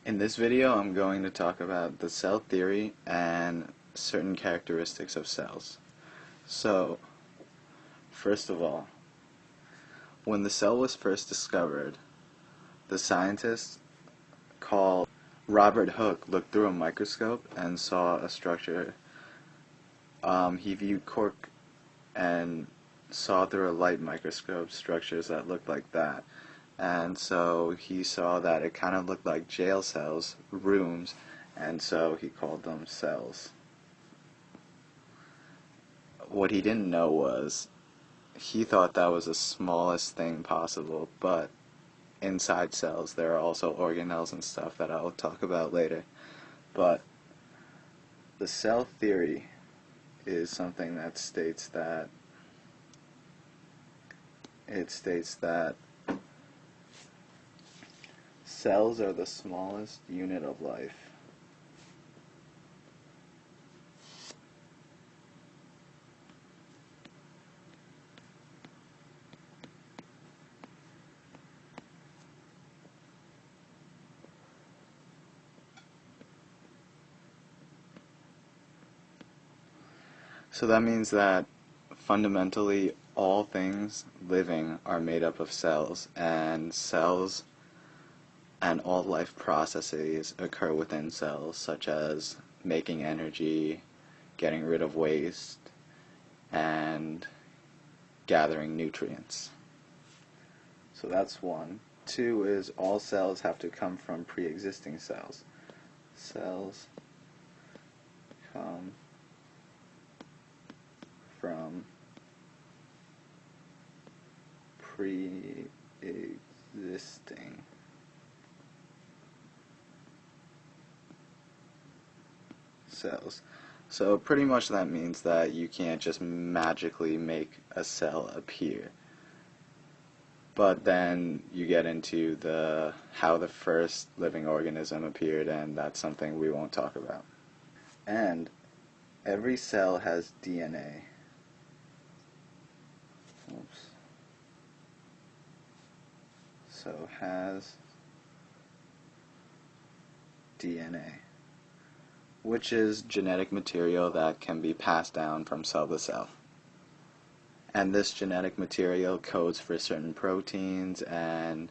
In this video, I'm going to talk about the cell theory and certain characteristics of cells. So, first of all, when the cell was first discovered, the scientist called Robert Hooke looked through a microscope and saw a structure. He viewed cork and saw through a light microscope structures that looked like that. And so he saw that it kind of looked like jail cells, rooms, and so he called them cells. What he didn't know was, he thought that was the smallest thing possible, but inside cells there are also organelles and stuff that I'll talk about later. But the cell theory is something that states that cells are the smallest unit of life. So that means that fundamentally all things living are made up of cells, and cells and all life processes occur within cells, such as making energy, getting rid of waste, and gathering nutrients. So that's one. Two is all cells have to come from pre-existing cells. Cells come from pre-existing cells. So pretty much that means that you can't just magically make a cell appear. But then you get into how the first living organism appeared, and that's something we won't talk about. And every cell has DNA. Oops. So has DNA, which is genetic material that can be passed down from cell to cell. And this genetic material codes for certain proteins and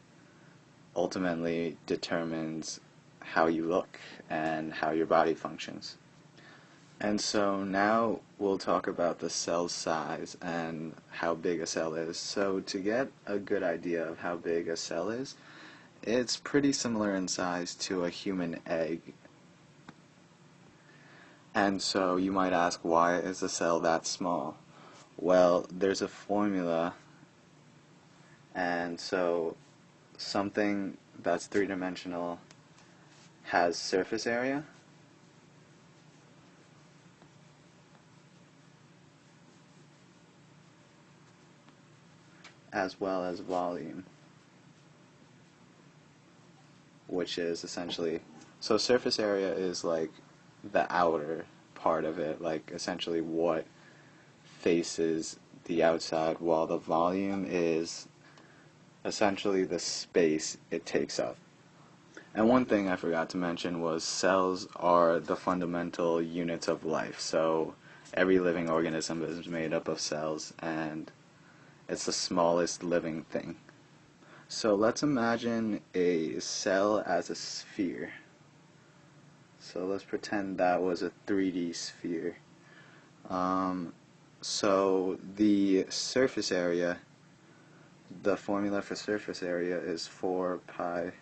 ultimately determines how you look and how your body functions. And so now we'll talk about the cell size and how big a cell is. So to get a good idea of how big a cell is, it's pretty similar in size to a human egg. And so you might ask, why is a cell that small? Well, there's a formula, and so something that's three-dimensional has surface area, as well as volume, which is essentially, so surface area is like the outer part of it, like essentially what faces the outside, while the volume is essentially the space it takes up. And one thing I forgot to mention was cells are the fundamental units of life. So every living organism is made up of cells, and it's the smallest living thing. So let's imagine a cell as a sphere. So let's pretend that was a 3D sphere. So the surface area, the formula for surface area is 4 pi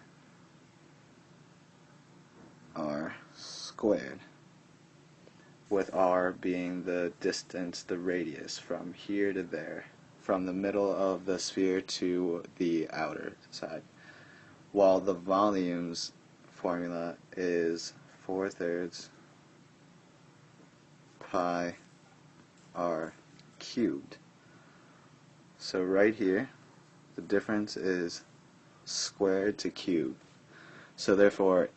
r squared, with r being the distance, the radius from here to there, from the middle of the sphere to the outer side, while the volume's formula is 4/3 pi r cubed. So right here, the difference is squared to cubed. So therefore,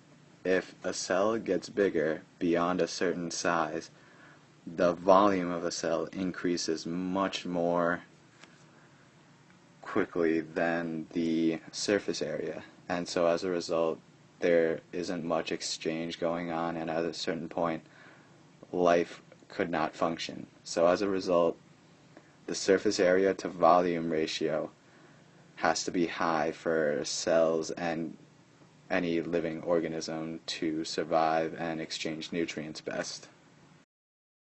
if a cell gets bigger beyond a certain size, the volume of a cell increases much more quickly than the surface area, and so as a result there isn't much exchange going on, and at a certain point, life could not function. So as a result, the surface area to volume ratio has to be high for cells and any living organism to survive and exchange nutrients best.